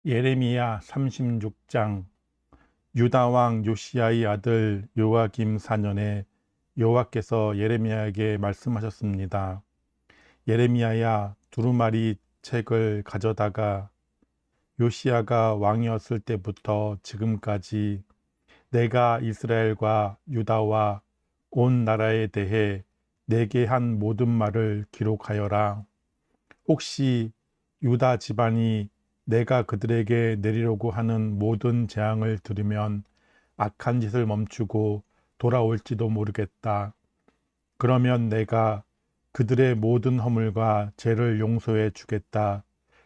예레미야 36장. 유다 왕 요시야의 아들 요아김 4년에 여호와께서 예레미야에게 말씀하셨습니다. 예레미야야, 두루마리 책을 가져다가 요시야가 왕이었을 때부터 지금까지 내가 이스라엘과 유다와 온 나라에 대해 내게 한 모든 말을 기록하여라. 혹시 유다 집안이 내가 그들에게 내리려고 하는 모든 재앙을 들으면 악한 짓을 멈추고 돌아올지도 모르겠다. 그러면 내가 그들의 모든 허물과 죄를 용서해 주겠다.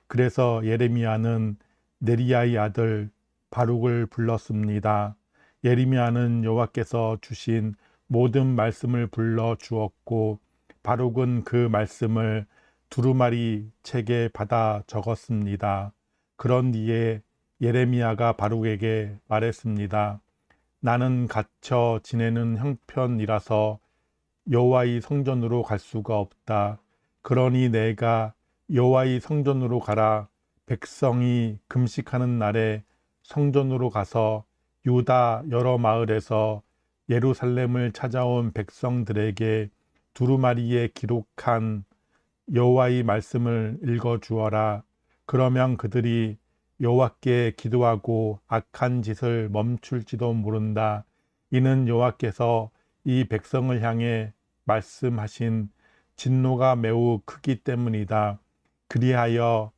그래서 예레미야는 네리야의 아들 바룩을 불렀습니다. 예레미야는 여호와께서 주신 모든 말씀을 불러 주었고, 바룩은 그 말씀을 두루마리 책에 받아 적었습니다. 그런 뒤에 예레미야가 바룩에게 말했습니다. 나는 갇혀 지내는 형편이라서 여호와의 성전으로 갈 수가 없다. 그러니 내가 여호와의 성전으로 가라. 백성이 금식하는 날에 성전으로 가서 유다 여러 마을에서 예루살렘을 찾아온 백성들에게 두루마리에 기록한 여호와의 말씀을 읽어 주어라. 그러면 그들이 여호와께 기도하고 악한 짓을 멈출지도 모른다. 이는 여호와께서 이 백성을 향해 말씀하신 진노가 매우 크기 때문이다. 그리하여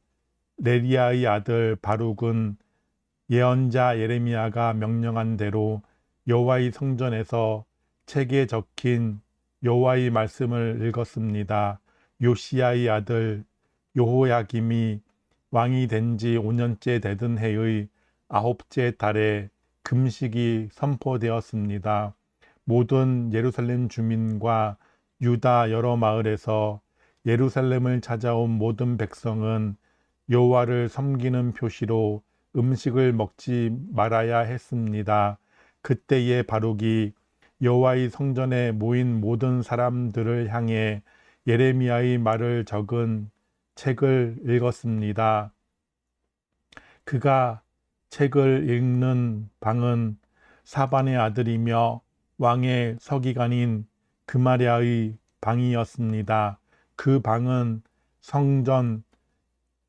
네리야의 아들 바룩은 예언자 예레미야가 명령한 대로 여호와의 성전에서 책에 적힌 여호와의 말씀을 읽었습니다. 요시야의 아들 여호야김이 왕이 된 지 5년째 되던 해의 9째 달에 금식이 선포되었습니다. 모든 예루살렘 주민과 유다 여러 마을에서 예루살렘을 찾아온 모든 백성은 여호와를 섬기는 표시로 음식을 먹지 말아야 했습니다. 그때에 바룩이 여호와의 성전에 모인 모든 사람들을 향해 예레미야의 말을 적은 책을 읽었습니다. 그가 책을 읽는 방은 사반의 아들이며 왕의 서기관인 그마랴의 방이었습니다. 그 방은 성전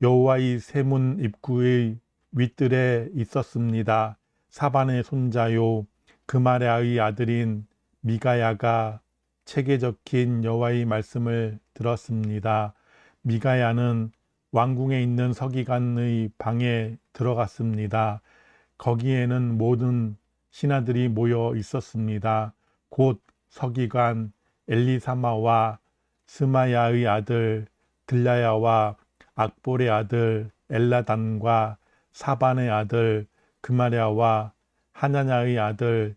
여호와의 세문 입구의 윗뜰에 있었습니다. 사반의 손자요 그마랴의 아들인 미가야가 책에 적힌 여호와의 말씀을 들었습니다. 미가야는 왕궁에 있는 서기관의 방에 들어갔습니다. 거기에는 모든 신하들이 모여 있었습니다. 곧 서기관 엘리사마와 스마야의 아들 들라야와 악볼의 아들 엘라단과 사반의 아들 그마랴와 하나냐의 아들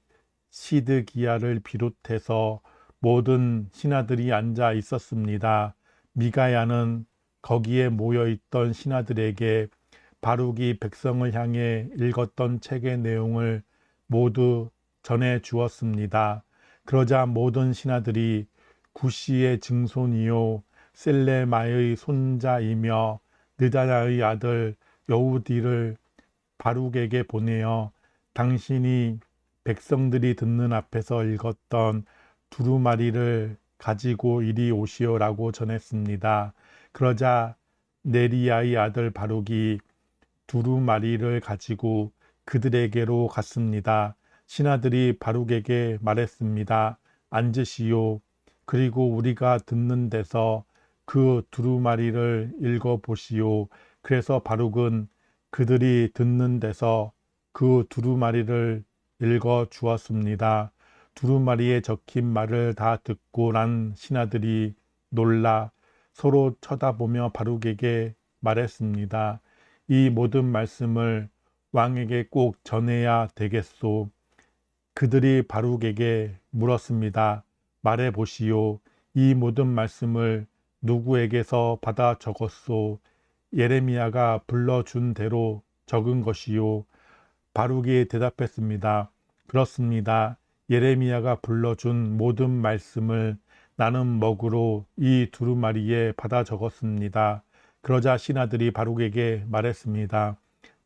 시드기야를 비롯해서 모든 신하들이 앉아 있었습니다. 미가야는 거기에 모여있던 신하들에게 바룩이 백성을 향해 읽었던 책의 내용을 모두 전해 주었습니다. 그러자 모든 신하들이 구시의 증손이요 셀레마의 손자이며 느다냐의 아들 여우디를 바룩에게 보내어 당신이 백성들이 듣는 앞에서 읽었던 두루마리를 가지고 이리 오시오라고 전했습니다. 그러자 네리야의 아들 바룩이 두루마리를 가지고 그들에게로 갔습니다. 신하들이 바룩에게 말했습니다. 앉으시오. 그리고 우리가 듣는 데서 그 두루마리를 읽어보시오. 그래서 바룩은 그들이 듣는 데서 그 두루마리를 읽어 주었습니다. 두루마리에 적힌 말을 다 듣고 난 신하들이 놀라 서로 쳐다보며 바룩에게 말했습니다. 이 모든 말씀을 왕에게 꼭 전해야 되겠소. 그들이 바룩에게 물었습니다. 말해 보시오. 이 모든 말씀을 누구에게서 받아 적었소? 예레미야가 불러준 대로 적은 것이요. 바룩이 대답했습니다. 그렇습니다. 예레미야가 불러준 모든 말씀을 나는 먹으로 이 두루마리에 받아 적었습니다. 그러자 신하들이 바룩에게 말했습니다.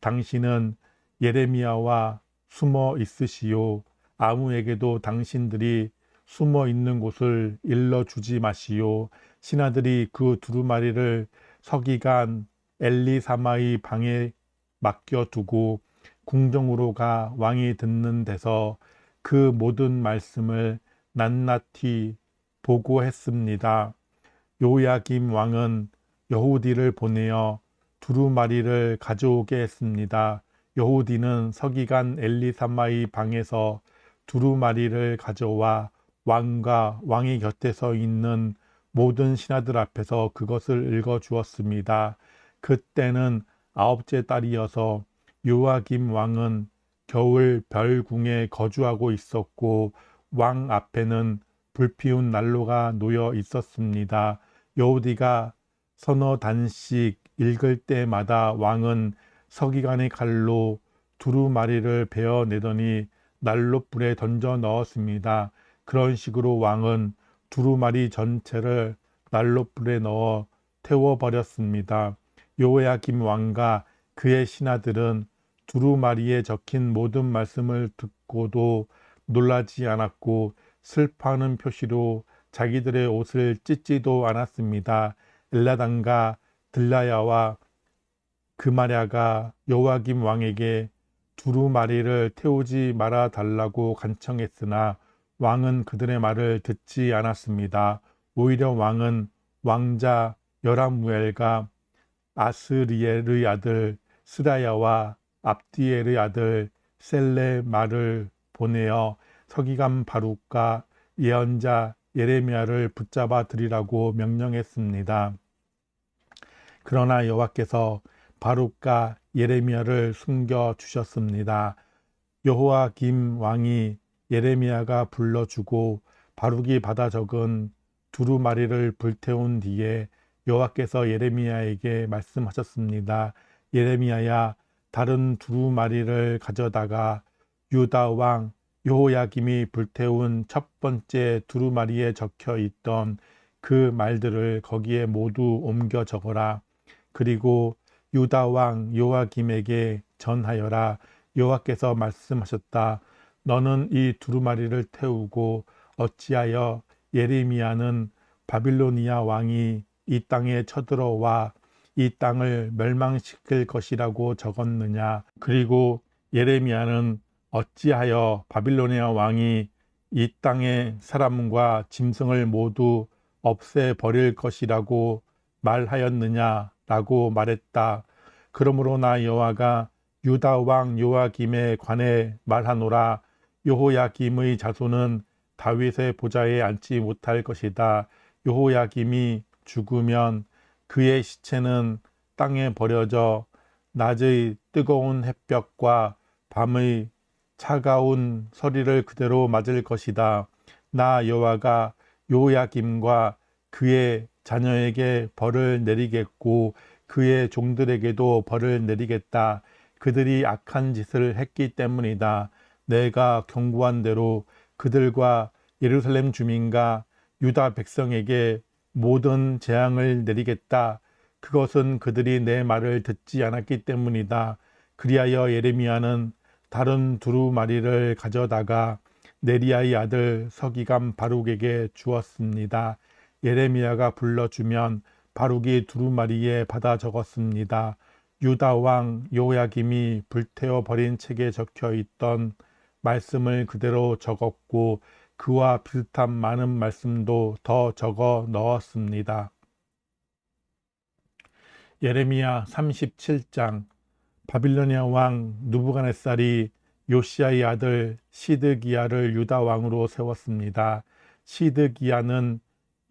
당신은 예레미야와 숨어 있으시오. 아무에게도 당신들이 숨어 있는 곳을 일러주지 마시오. 신하들이 그 두루마리를 서기관 엘리사마의 방에 맡겨두고 궁정으로 가 왕이 듣는 데서 그 모든 말씀을 낱낱이 보고했습니다. 요야김 왕은 여후디를 보내어 두루마리를 가져오게 했습니다. 여후디는 서기관 엘리사마의 방에서 두루마리를 가져와 왕과 왕의 곁에 서 있는 모든 신하들 앞에서 그것을 읽어주었습니다. 그때는 9째 달이어서 요아김 왕은 겨울 별궁에 거주하고 있었고 왕 앞에는 불피운 난로가 놓여 있었습니다. 여후디가 서너 단씩 읽을 때마다 왕은 서기관의 칼로 두루마리를 베어내더니 난로불에 던져 넣었습니다. 그런 식으로 왕은 두루마리 전체를 난로불에 넣어 태워버렸습니다. 요야김 왕과 그의 신하들은 두루마리에 적힌 모든 말씀을 듣고도 놀라지 않았고 슬퍼하는 표시로 자기들의 옷을 찢지도 않았습니다. 엘라단과 들라야와 그마랴가 요아김 왕에게 두루마리를 태우지 말아 달라고 간청했으나 왕은 그들의 말을 듣지 않았습니다. 오히려 왕은 왕자 여라무엘과 아스리엘의 아들 스라야와 압디엘의 아들 셀레마를 보내어 서기관 바룩과 예언자 예레미야를 붙잡아 들이라고 명령했습니다. 그러나 여호와께서 바룩과 예레미야를 숨겨 주셨습니다. 여호야김 왕이 예레미야가 불러주고 바룩이 받아 적은 두루마리를 불태운 뒤에 여호와께서 예레미야에게 말씀하셨습니다. 예레미야야, 다른 두루마리를 가져다가 유다 왕 여호야김이 불태운 첫 번째 두루마리에 적혀 있던 그 말들을 거기에 모두 옮겨 적어라. 그리고 유다 왕 요아김에게 전하여라. 여호와께서 말씀하셨다. 너는 이 두루마리를 태우고 어찌하여 예레미야는 바빌로니아 왕이 이 땅에 쳐들어와 이 땅을 멸망시킬 것이라고 적었느냐. 그리고 예레미야는 어찌하여 바빌로니아 왕이 이 땅의 사람과 짐승을 모두 없애버릴 것이라고 말하였느냐라고 말했다. 그러므로 나 여호와가 유다 왕 요아김에 관해 말하노라. 여호야김의 자손은 다윗의 보좌에 앉지 못할 것이다. 여호야김이 죽으면 그의 시체는 땅에 버려져 낮의 뜨거운 햇볕과 밤의 차가운 서리를 그대로 맞을 것이다. 나 여호와가 요야김과 그의 자녀에게 벌을 내리겠고 그의 종들에게도 벌을 내리겠다. 그들이 악한 짓을 했기 때문이다. 내가 경고한 대로 그들과 예루살렘 주민과 유다 백성에게 모든 재앙을 내리겠다. 그것은 그들이 내 말을 듣지 않았기 때문이다. 그리하여 예레미야는 다른 두루마리를 가져다가 네리야의 아들 서기관 바룩에게 주었습니다. 예레미야가 불러주면 바룩이 두루마리에 받아 적었습니다. 유다 왕 요야김이 불태워 버린 책에 적혀 있던 말씀을 그대로 적었고 그와 비슷한 많은 말씀도 더 적어 넣었습니다. 예레미야 37장. 바빌로니아 왕 느부갓네살이 요시야의 아들 시드기야를 유다 왕으로 세웠습니다. 시드기야는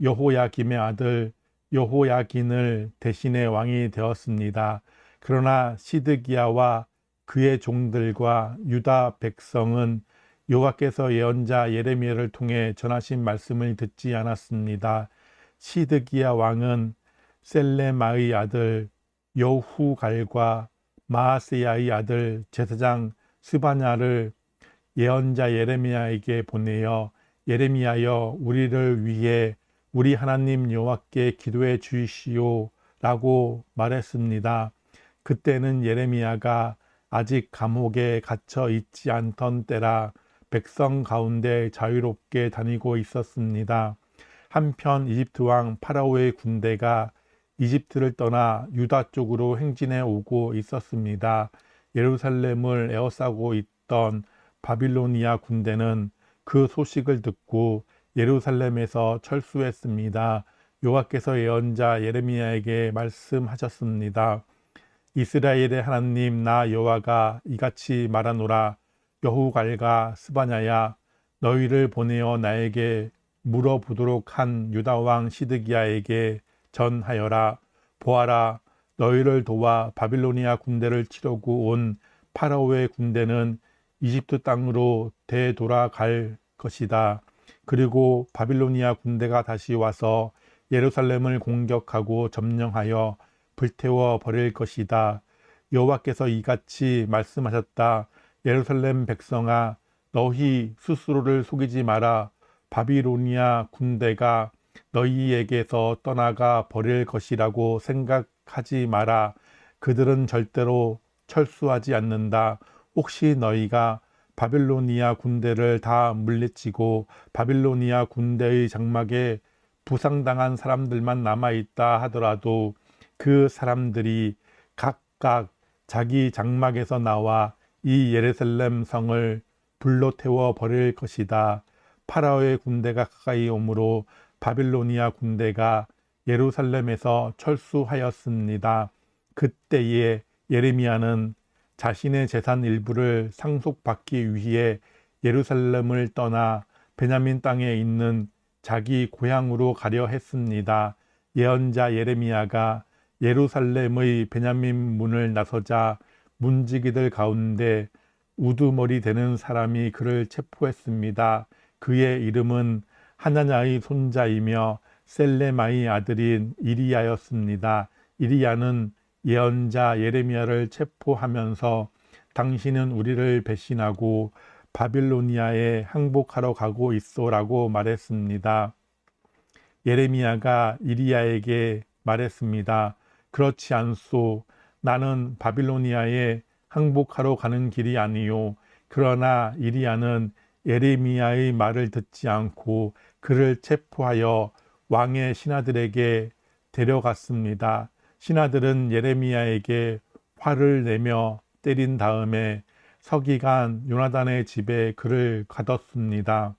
여호야김의 아들 여호야긴을 대신해 왕이 되었습니다. 그러나 시드기야와 그의 종들과 유다 백성은 여호와께서 예언자 예레미야를 통해 전하신 말씀을 듣지 않았습니다. 시드기야 왕은 셀레마의 아들 여후갈과 마아세야의 아들 제사장 스바냐를 예언자 예레미야에게 보내어 예레미야여, 우리를 위해 우리 하나님 여호와께 기도해 주시오 라고 말했습니다. 그때는 예레미야가 아직 감옥에 갇혀 있지 않던 때라 백성 가운데 자유롭게 다니고 있었습니다. 한편 이집트 왕 파라오의 군대가 이집트를 떠나 유다 쪽으로 행진해 오고 있었습니다. 예루살렘을 에워싸고 있던 바빌로니아 군대는 그 소식을 듣고 예루살렘에서 철수했습니다. 여호와께서 예언자 예레미야에게 말씀하셨습니다. 이스라엘의 하나님 나 여호와가 이같이 말하노라. 여후갈과 스바냐야, 너희를 보내어 나에게 물어보도록 한 유다 왕 시드기야에게 전하여라. 보아라, 너희를 도와 바빌로니아 군대를 치르고 온 파라오의 군대는 이집트 땅으로 되돌아갈 것이다. 그리고 바빌로니아 군대가 다시 와서 예루살렘을 공격하고 점령하여 불태워 버릴 것이다. 여호와께서 이같이 말씀하셨다. 예루살렘 백성아, 너희 스스로를 속이지 마라. 바빌로니아 군대가 너희에게서 떠나가 버릴 것이라고 생각하지 마라. 그들은 절대로 철수하지 않는다. 혹시 너희가 바빌로니아 군대를 다 물리치고 바빌로니아 군대의 장막에 부상당한 사람들만 남아있다 하더라도 그 사람들이 각각 자기 장막에서 나와 이 예루살렘 성을 불로 태워 버릴 것이다. 파라오의 군대가 가까이 오므로 바빌로니아 군대가 예루살렘에서 철수하였습니다. 그때에 예레미야는 자신의 재산 일부를 상속받기 위해 예루살렘을 떠나 베냐민 땅에 있는 자기 고향으로 가려 했습니다. 예언자 예레미야가 예루살렘의 베냐민 문을 나서자 문지기들 가운데 우두머리 되는 사람이 그를 체포했습니다. 그의 이름은 하나냐의 손자이며 셀레마의 아들인 이리야였습니다. 이리야는 예언자 예레미야를 체포하면서 당신은 우리를 배신하고 바빌로니아에 항복하러 가고 있소라고 말했습니다. 예레미야가 이리야에게 말했습니다. 그렇지 않소. 나는 바빌로니아에 항복하러 가는 길이 아니요. 그러나 이리야는 예레미야의 말을 듣지 않고 그를 체포하여 왕의 신하들에게 데려갔습니다. 신하들은 예레미야에게 화를 내며 때린 다음에 서기관 요나단의 집에 그를 가뒀습니다.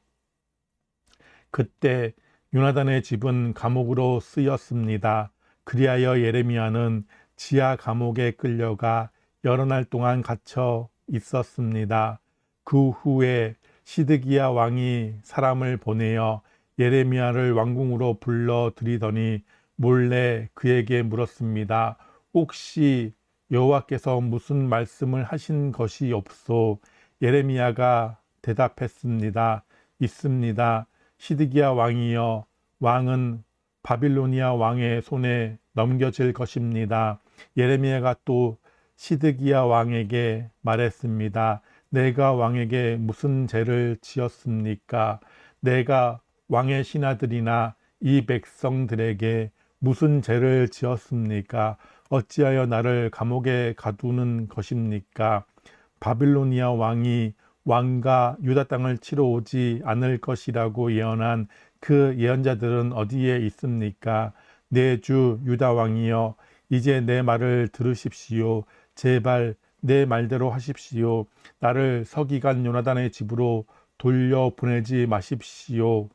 그때 요나단의 집은 감옥으로 쓰였습니다. 그리하여 예레미야는 지하 감옥에 끌려가 여러 날 동안 갇혀 있었습니다. 그 후에 시드기야 왕이 사람을 보내어 예레미야를 왕궁으로 불러들이더니 몰래 그에게 물었습니다. 혹시 여호와께서 무슨 말씀을 하신 것이 없소? 예레미야가 대답했습니다. 있습니다. 시드기야 왕이여, 왕은 바빌로니아 왕의 손에 넘겨질 것입니다. 예레미야가 또 시드기야 왕에게 말했습니다. 내가 왕에게 무슨 죄를 지었습니까? 내가 왕의 신하들이나 이 백성들에게 무슨 죄를 지었습니까? 어찌하여 나를 감옥에 가두는 것입니까? 바빌로니아 왕이 왕과 유다 땅을 치러 오지 않을 것이라고 예언한 그 예언자들은 어디에 있습니까? 내 주 유다 왕이여, 이제 내 말을 들으십시오. 제발 내 말대로 하십시오. 나를 서기관 요나단의 집으로 돌려보내지 마십시오.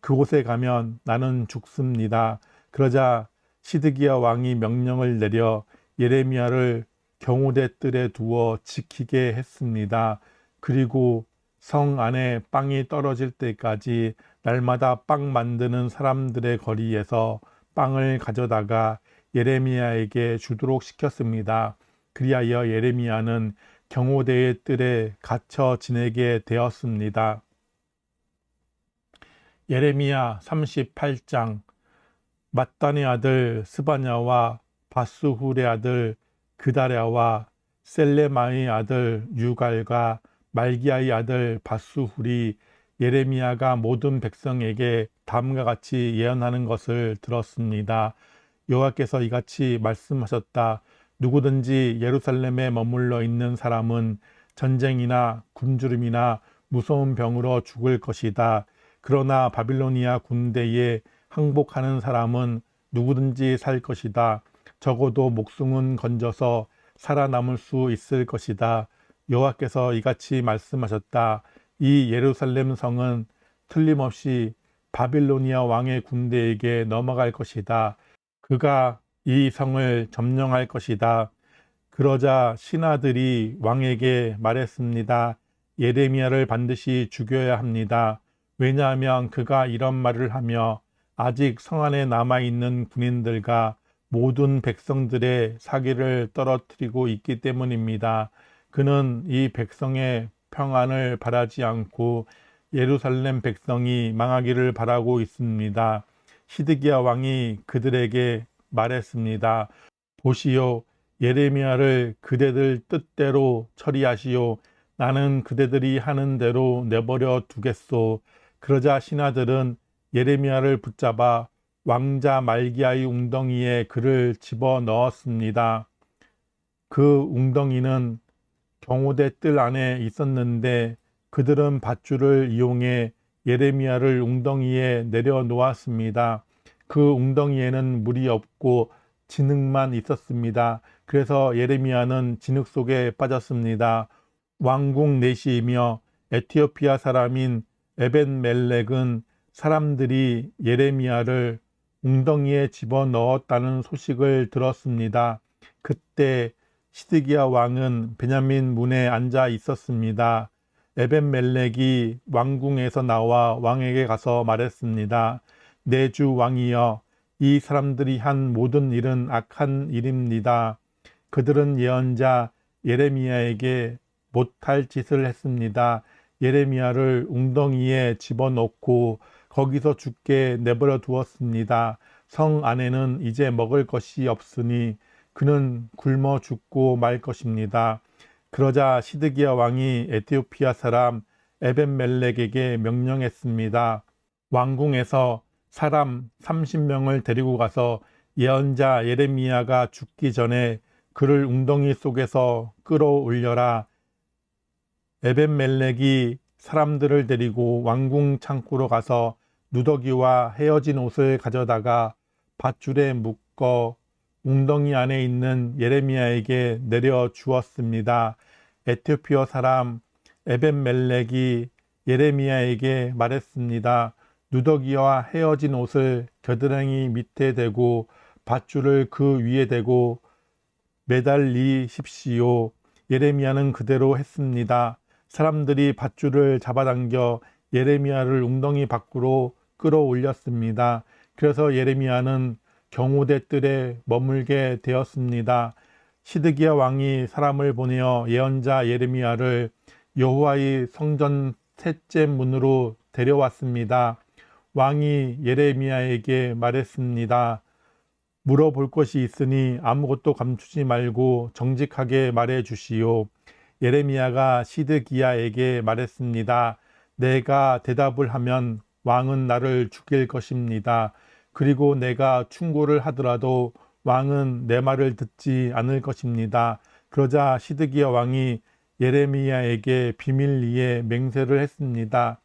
그곳에 가면 나는 죽습니다. 그러자 시드기야 왕이 명령을 내려 예레미야를 경호대 뜰에 두어 지키게 했습니다. 그리고 성 안에 빵이 떨어질 때까지 날마다 빵 만드는 사람들의 거리에서 빵을 가져다가 예레미야에게 주도록 시켰습니다. 그리하여 예레미야는 경호대의 뜰에 갇혀 지내게 되었습니다. 예레미야 38장. 맏단의 아들 스바냐와 바스훌의 아들 그다랴와 셀레마의 아들 유갈과 말기야의 아들 바스훌이 예레미야가 모든 백성에게 다음과 같이 예언하는 것을 들었습니다. 여호와께서 이같이 말씀하셨다. 누구든지 예루살렘에 머물러 있는 사람은 전쟁이나 굶주림이나 무서운 병으로 죽을 것이다. 그러나 바빌로니아 군대에 항복하는 사람은 누구든지 살 것이다. 적어도 목숨은 건져서 살아남을 수 있을 것이다. 여호와께서 이같이 말씀하셨다. 이 예루살렘 성은 틀림없이 바빌로니아 왕의 군대에게 넘어갈 것이다. 그가 이 성을 점령할 것이다. 그러자 신하들이 왕에게 말했습니다. 예레미야를 반드시 죽여야 합니다. 왜냐하면 그가 이런 말을 하며 아직 성 안에 남아있는 군인들과 모든 백성들의 사기를 떨어뜨리고 있기 때문입니다. 그는 이 백성의 평안을 바라지 않고 예루살렘 백성이 망하기를 바라고 있습니다. 시드기야 왕이 그들에게 말했습니다. 보시오, 예레미야를 그대들 뜻대로 처리하시오. 나는 그대들이 하는 대로 내버려 두겠소. 그러자 신하들은 예레미야를 붙잡아 왕자 말기야의 웅덩이에 그를 집어넣었습니다. 그 웅덩이는 경호대 뜰 안에 있었는데 그들은 밧줄을 이용해 예레미야를 웅덩이에 내려놓았습니다. 그 웅덩이에는 물이 없고 진흙만 있었습니다. 그래서 예레미야는 진흙 속에 빠졌습니다. 왕궁 내시이며 에티오피아 사람인 에벤멜렉은 사람들이 예레미야를 웅덩이에 집어넣었다는 소식을 들었습니다. 그때 시드기야 왕은 베냐민 문에 앉아 있었습니다. 에벤멜렉이 왕궁에서 나와 왕에게 가서 말했습니다. 내 주 왕이여, 이 사람들이 한 모든 일은 악한 일입니다. 그들은 예언자 예레미야에게 못할 짓을 했습니다. 예레미야를 웅덩이에 집어넣고 거기서 죽게 내버려 두었습니다. 성 안에는 이제 먹을 것이 없으니 그는 굶어 죽고 말 것입니다. 그러자 시드기야 왕이 에티오피아 사람 에벤멜렉에게 명령했습니다. 왕궁에서 사람 30명을 데리고 가서 예언자 예레미야가 죽기 전에 그를 웅덩이 속에서 끌어올려라. 에벤멜렉이 사람들을 데리고 왕궁 창고로 가서 누더기와 헤어진 옷을 가져다가 밧줄에 묶어 웅덩이 안에 있는 예레미야에게 내려 주었습니다. 에티오피아 사람 에벤멜렉이 예레미야에게 말했습니다. 누더기와 헤어진 옷을 겨드랑이 밑에 대고 밧줄을 그 위에 대고 매달리십시오. 예레미야는 그대로 했습니다. 사람들이 밧줄을 잡아당겨 예레미야를 웅덩이 밖으로 끌어올렸습니다. 그래서 예레미야는 경호대 뜰에 머물게 되었습니다. 시드기야 왕이 사람을 보내어 예언자 예레미야를 여호와의 성전 셋째 문으로 데려왔습니다. 왕이 예레미야에게 말했습니다. 물어볼 것이 있으니 아무것도 감추지 말고 정직하게 말해 주시오. 예레미야가 시드기야에게 말했습니다. 내가 대답을 하면 왕은 나를 죽일 것입니다. 그리고 내가 충고를 하더라도 왕은 내 말을 듣지 않을 것입니다. 그러자 시드기야 왕이 예레미야에게 비밀리에 맹세를 했습니다.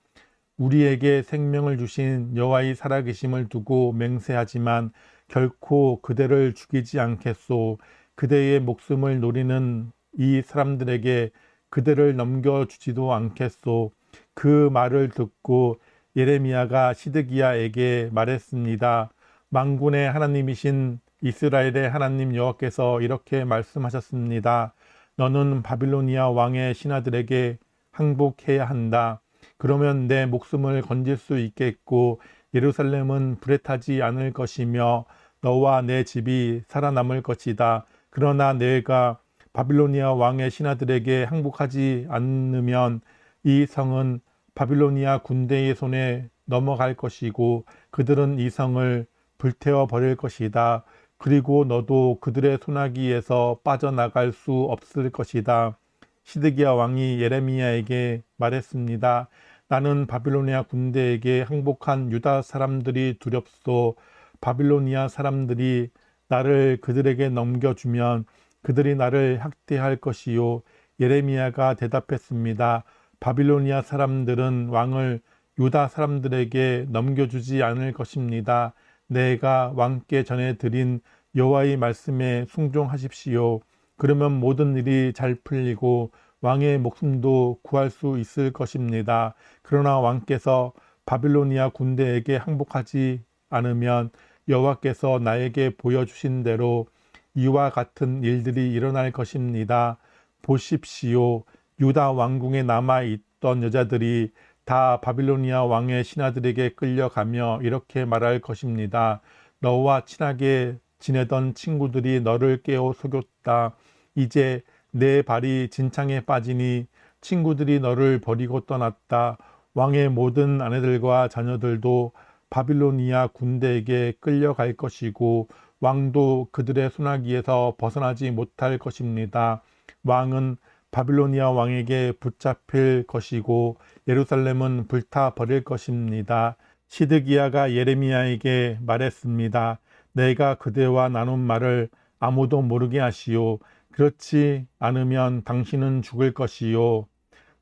우리에게 생명을 주신 여호와의 살아계심을 두고 맹세하지만 결코 그대를 죽이지 않겠소. 그대의 목숨을 노리는 이 사람들에게 그대를 넘겨주지도 않겠소. 그 말을 듣고 예레미야가 시드기야에게 말했습니다. 만군의 하나님이신 이스라엘의 하나님 여호와께서 이렇게 말씀하셨습니다. 너는 바빌로니아 왕의 신하들에게 항복해야 한다. 그러면 내 목숨을 건질 수 있겠고 예루살렘은 불에 타지 않을 것이며 너와 내 집이 살아남을 것이다. 그러나 내가 바빌로니아 왕의 신하들에게 항복하지 않으면 이 성은 바빌로니아 군대의 손에 넘어갈 것이고 그들은 이 성을 불태워 버릴 것이다. 그리고 너도 그들의 손아귀에서 빠져나갈 수 없을 것이다. 시드기야 왕이 예레미야에게 말했습니다. 나는 바빌로니아 군대에게 항복한 유다 사람들이 두렵소. 바빌로니아 사람들이 나를 그들에게 넘겨주면 그들이 나를 학대할 것이요. 예레미야가 대답했습니다. 바빌로니아 사람들은 왕을 유다 사람들에게 넘겨주지 않을 것입니다. 내가 왕께 전해드린 여호와의 말씀에 순종하십시오. 그러면 모든 일이 잘 풀리고 왕의 목숨도 구할 수 있을 것입니다. 그러나 왕께서 바빌로니아 군대에게 항복하지 않으면 여호와께서 나에게 보여주신 대로 이와 같은 일들이 일어날 것입니다. 보십시오. 유다 왕궁에 남아있던 여자들이 다 바빌로니아 왕의 신하들에게 끌려가며 이렇게 말할 것입니다. 너와 친하게 지내던 친구들이 너를 깨워 속였다. 이제 내 발이 진창에 빠지니 친구들이 너를 버리고 떠났다. 왕의 모든 아내들과 자녀들도 바빌로니아 군대에게 끌려갈 것이고 왕도 그들의 손아귀에서 벗어나지 못할 것입니다. 왕은 바빌로니아 왕에게 붙잡힐 것이고 예루살렘은 불타 버릴 것입니다. 시드기야가 예레미야에게 말했습니다. 내가 그대와 나눈 말을 아무도 모르게 하시오. 그렇지 않으면 당신은 죽을 것이요.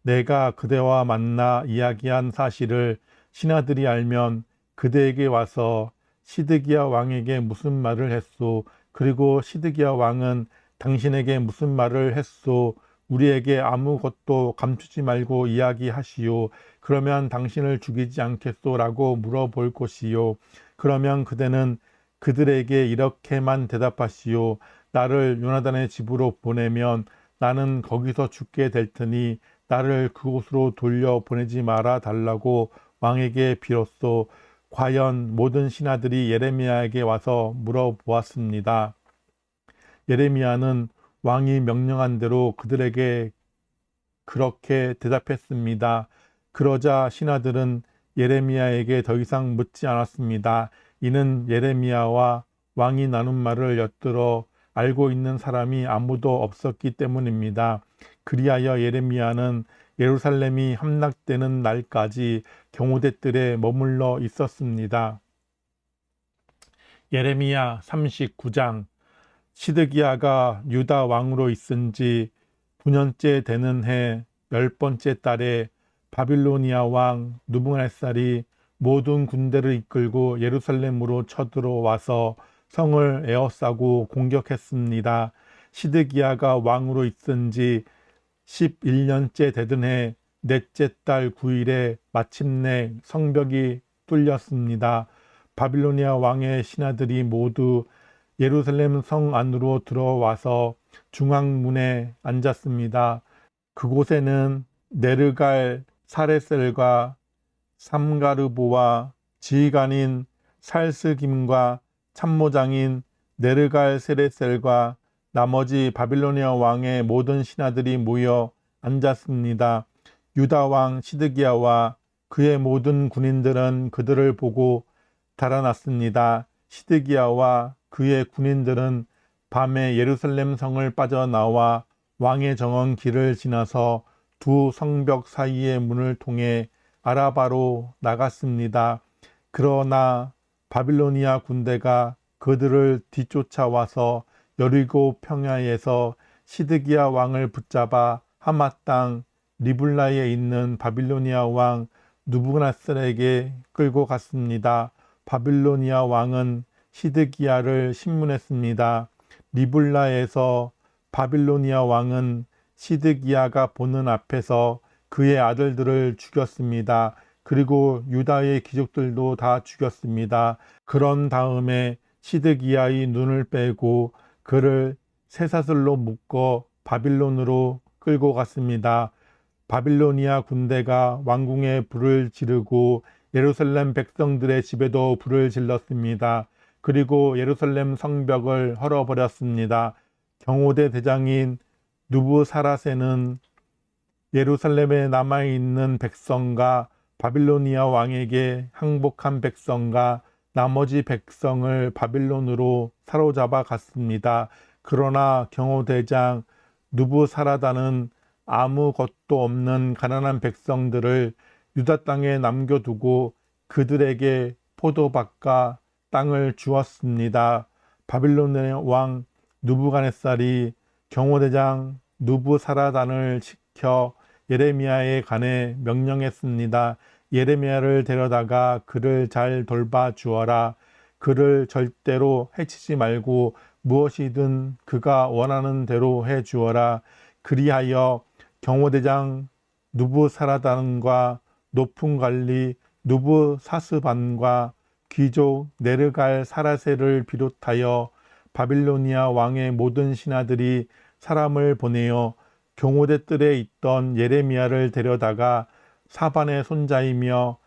내가 그대와 만나 이야기한 사실을 신하들이 알면 그대에게 와서 시드기야 왕에게 무슨 말을 했소? 그리고 시드기야 왕은 당신에게 무슨 말을 했소? 우리에게 아무것도 감추지 말고 이야기하시오. 그러면 당신을 죽이지 않겠소? 라고 물어볼 것이요. 그러면 그대는 그들에게 이렇게만 대답하시오. 나를 요나단의 집으로 보내면 나는 거기서 죽게 될 테니 나를 그곳으로 돌려 보내지 말아 달라고 왕에게 빌었소. 과연 모든 신하들이 예레미야에게 와서 물어보았습니다. 예레미야는 왕이 명령한 대로 그들에게 그렇게 대답했습니다. 그러자 신하들은 예레미야에게 더 이상 묻지 않았습니다. 이는 예레미야와 왕이 나눈 말을 엿들어 알고 있는 사람이 아무도 없었기 때문입니다. 그리하여 예레미야는 예루살렘이 함락되는 날까지 경호대들에 머물러 있었습니다. 예레미야 39장. 시드기야가 유다 왕으로 있은 지 9년째 되는 해 10번째 달에 바빌로니아 왕 느부갓네살이 모든 군대를 이끌고 예루살렘으로 쳐들어와서 성을 에워싸고 공격했습니다. 시드기야가 왕으로 있은 지 11년째 되던 해 넷째 달 9일에 마침내 성벽이 뚫렸습니다. 바빌로니아 왕의 신하들이 모두 예루살렘 성 안으로 들어와서 중앙문에 앉았습니다. 그곳에는 네르갈 사레셀과 삼가르보와 지휘관인 살스김과 참모장인 네르갈 세레셀과 나머지 바빌로니아 왕의 모든 신하들이 모여 앉았습니다. 유다 왕 시드기야와 그의 모든 군인들은 그들을 보고 달아났습니다. 시드기야와 그의 군인들은 밤에 예루살렘 성을 빠져나와 왕의 정원 길을 지나서 두 성벽 사이의 문을 통해 아라바로 나갔습니다. 그러나 바빌로니아 군대가 그들을 뒤쫓아와서 여리고 평야에서 시드기야 왕을 붙잡아 하마 땅 리블라에 있는 바빌로니아 왕 느부갓네살에게 끌고 갔습니다. 바빌로니아 왕은 시드기야를 신문했습니다. 리블라에서 바빌로니아 왕은 시드기야가 보는 앞에서 그의 아들들을 죽였습니다. 그리고 유다의 귀족들도 다 죽였습니다. 그런 다음에 시드기야의 눈을 빼고 그를 쇠사슬로 묶어 바빌론으로 끌고 갔습니다. 바빌로니아 군대가 왕궁에 불을 지르고 예루살렘 백성들의 집에도 불을 질렀습니다. 그리고 예루살렘 성벽을 헐어버렸습니다. 경호대 대장인 느부사라세는 예루살렘에 남아있는 백성과 바빌로니아 왕에게 항복한 백성과 나머지 백성을 바빌론으로 사로잡아 갔습니다. 그러나 경호대장 느부사라단은 아무것도 없는 가난한 백성들을 유다 땅에 남겨두고 그들에게 포도밭과 땅을 주었습니다. 바빌론의 왕 느부갓네살이 경호대장 누부사라단을 시켜 예레미야에 관해 명령했습니다. 예레미야를 데려다가 그를 잘 돌봐 주어라. 그를 절대로 해치지 말고 무엇이든 그가 원하는 대로 해 주어라. 그리하여 경호대장 누부사라단과 높은 관리 누부사스반과 귀족 네르갈 사라세를 비롯하여 바빌로니아 왕의 모든 신하들이 사람을 보내어 경호대 뜰에 있던 예레미야를 데려다가 사반의 손자이며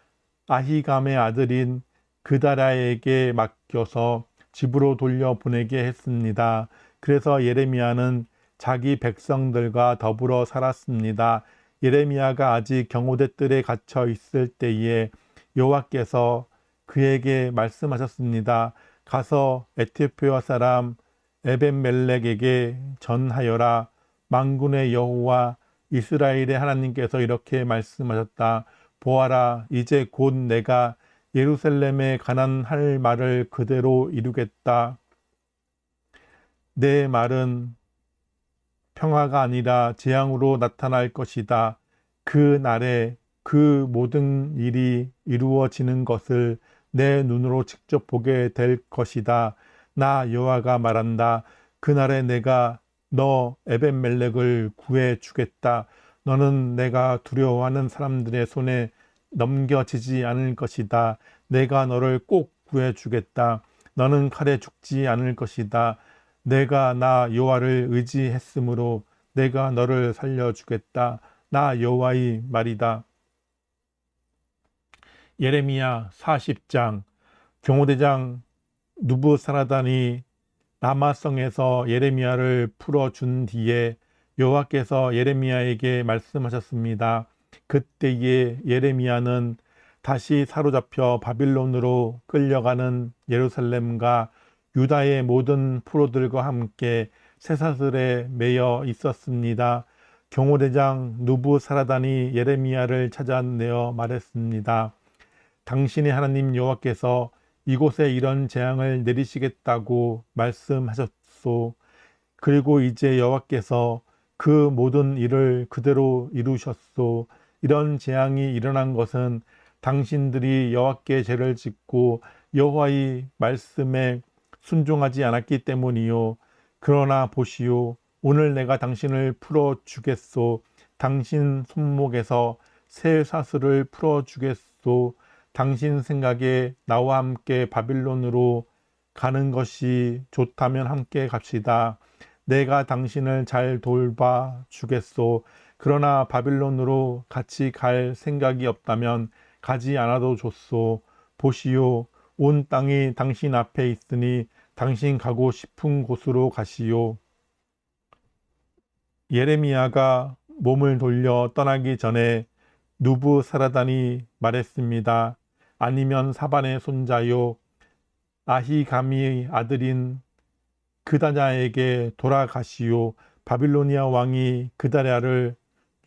아히감의 아들인 그다랴에게 맡겨서 집으로 돌려보내게 했습니다. 그래서 예레미야는 자기 백성들과 더불어 살았습니다. 예레미야가 아직 경호대 뜰에 갇혀 있을 때에 여호와께서 그에게 말씀하셨습니다. 가서 에티오피아 사람 에벤멜렉에게 전하여라. 만군의 여호와 이스라엘의 하나님께서 이렇게 말씀하셨다. 보아라, 이제 곧 내가 예루살렘에 관한 할 말을 그대로 이루겠다. 내 말은 평화가 아니라 재앙으로 나타날 것이다. 그 날에 그 모든 일이 이루어지는 것을 내 눈으로 직접 보게 될 것이다. 나 여호와가 말한다. 그날에 내가 너 에벤멜렉을 구해 주겠다. 너는 내가 두려워하는 사람들의 손에 넘겨지지 않을 것이다. 내가 너를 꼭 구해 주겠다. 너는 칼에 죽지 않을 것이다. 내가 나 여호와를 의지했으므로 내가 너를 살려주겠다. 나 여호와의 말이다. 예레미야 40장. 경호대장 누부사라단이 라마성에서 예레미야를 풀어준 뒤에 여호와께서 예레미야에게 말씀하셨습니다. 그때에 예레미야는 다시 사로잡혀 바빌론으로 끌려가는 예루살렘과 유다의 모든 프로들과 함께 쇠사슬에 매여 있었습니다. 경호대장 누부사라단이 예레미야를 찾아내어 말했습니다. 당신의 하나님 여호와께서 이곳에 이런 재앙을 내리시겠다고 말씀하셨소. 그리고 이제 여호와께서 그 모든 일을 그대로 이루셨소. 이런 재앙이 일어난 것은 당신들이 여호와께 죄를 짓고 여호와의 말씀에 순종하지 않았기 때문이요. 그러나 보시오. 오늘 내가 당신을 풀어주겠소. 당신 손목에서 새 사슬을 풀어주겠소. 당신 생각에 나와 함께 바빌론으로 가는 것이 좋다면 함께 갑시다. 내가 당신을 잘 돌봐 주겠소. 그러나 바빌론으로 같이 갈 생각이 없다면 가지 않아도 좋소. 보시오. 온 땅이 당신 앞에 있으니 당신 가고 싶은 곳으로 가시오. 예레미야가 몸을 돌려 떠나기 전에 누부사라단이 말했습니다. 아니면 사반의 손자요 아히감의 아들인 그다랴에게 돌아가시오. 바빌로니아 왕이 그다랴를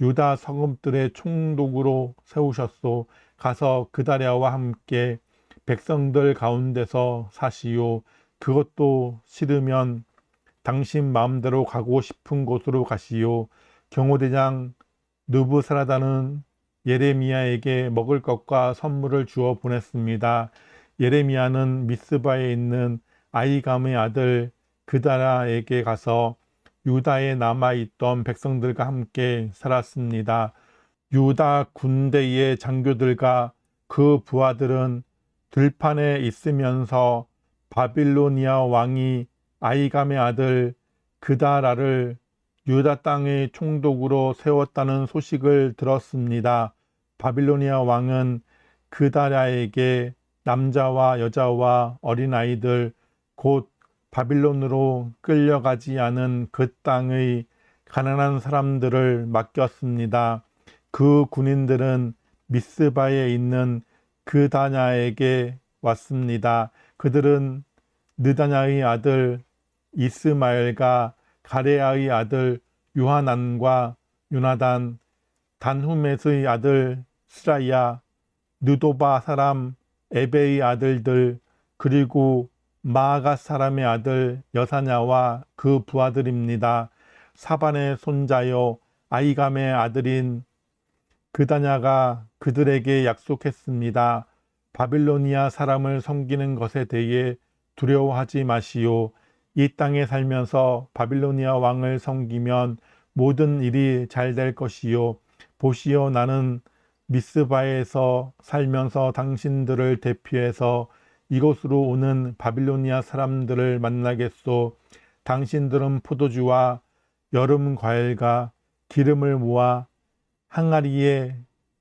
유다 성읍들의 총독으로 세우셨소. 가서 그다랴와 함께 백성들 가운데서 사시오. 그것도 싫으면 당신 마음대로 가고 싶은 곳으로 가시오. 경호대장 느부사라단은 예레미야에게 먹을 것과 선물을 주어 보냈습니다. 예레미야는 미스바에 있는 아히감의 아들 그다랴에게 가서 유다에 남아있던 백성들과 함께 살았습니다. 유다 군대의 장교들과 그 부하들은 들판에 있으면서 바빌로니아 왕이 아히감의 아들 그다랴를 유다 땅의 총독으로 세웠다는 소식을 들었습니다. 바빌로니아 왕은 그다랴에게 남자와 여자와 어린아이들 곧 바빌론으로 끌려가지 않은 그 땅의 가난한 사람들을 맡겼습니다. 그 군인들은 미스바에 있는 그다냐에게 왔습니다. 그들은 느다냐의 아들 이스마엘과 가레아의 아들 요하난과 요나단, 단후мет의 아들 스라야, 느도바 사람 에베의 아들들, 그리고 마아가 사람의 아들 여사냐와 그 부하들입니다. 사반의 손자요 아히감의 아들인 그다냐가 그들에게 약속했습니다. 바빌로니아 사람을 섬기는 것에 대해 두려워하지 마시오. 이 땅에 살면서 바빌로니아 왕을 섬기면 모든 일이 잘 될 것이요. 보시오, 나는 미스바에서 살면서 당신들을 대피해서 이곳으로 오는 바빌로니아 사람들을 만나겠소. 당신들은 포도주와 여름 과일과 기름을 모아 항아리에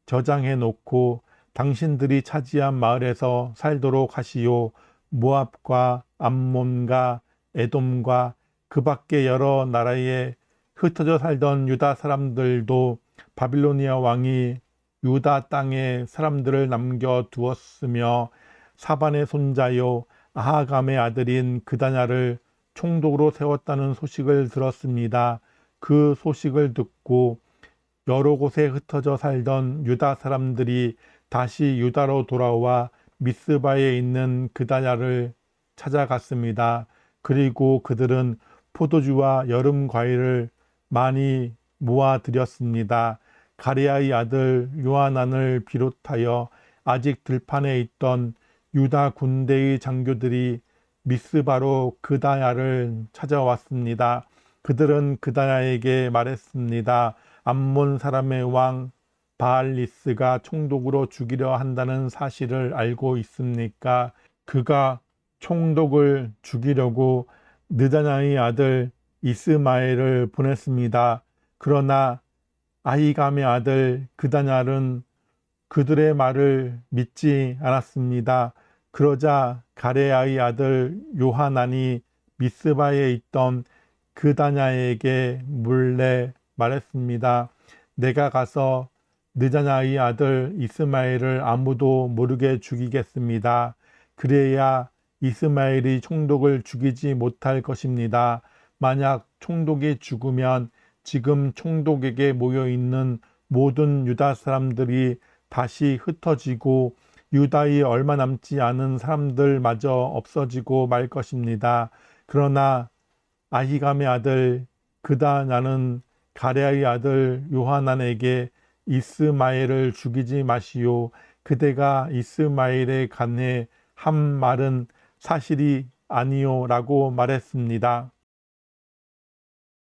저장해 놓고 당신들이 차지한 마을에서 살도록 하시오. 모압과 암몬과 에돔과 그 밖에 여러 나라에 흩어져 살던 유다 사람들도 바빌로니아 왕이 유다 땅에 사람들을 남겨두었으며 사반의 손자요 아하감의 아들인 그다냐를 총독으로 세웠다는 소식을 들었습니다. 그 소식을 듣고 여러 곳에 흩어져 살던 유다 사람들이 다시 유다로 돌아와 미스바에 있는 그다냐를 찾아갔습니다. 그리고 그들은 포도주와 여름 과일을 많이 모아들였습니다. 가레아의 아들 요하난을 비롯하여 아직 들판에 있던 유다 군대의 장교들이 미스바로 그다냐를 찾아왔습니다. 그들은 그다냐에게 말했습니다. 암몬 사람의 왕 바알리스가 총독으로 죽이려 한다는 사실을 알고 있습니까? 그가 총독을 죽이려고 느다냐의 아들 이스마엘을 보냈습니다. 그러나 아히감의 아들 그다냐는 그들의 말을 믿지 않았습니다. 그러자 가레아의 아들 요하난이 미스바에 있던 그다냐에게 몰래 말했습니다. 내가 가서 느다냐의 아들 이스마엘을 아무도 모르게 죽이겠습니다. 그래야 이스마엘이 총독을 죽이지 못할 것입니다. 만약 총독이 죽으면 지금 총독에게 모여있는 모든 유다 사람들이 다시 흩어지고 유다에 얼마 남지 않은 사람들마저 없어지고 말 것입니다. 그러나 아히감의 아들 그다냐는 가레아의 아들 요하난에게 이스마엘을 죽이지 마시오. 그대가 이스마엘에 관해 한 말은 사실이 아니오 라고 말했습니다.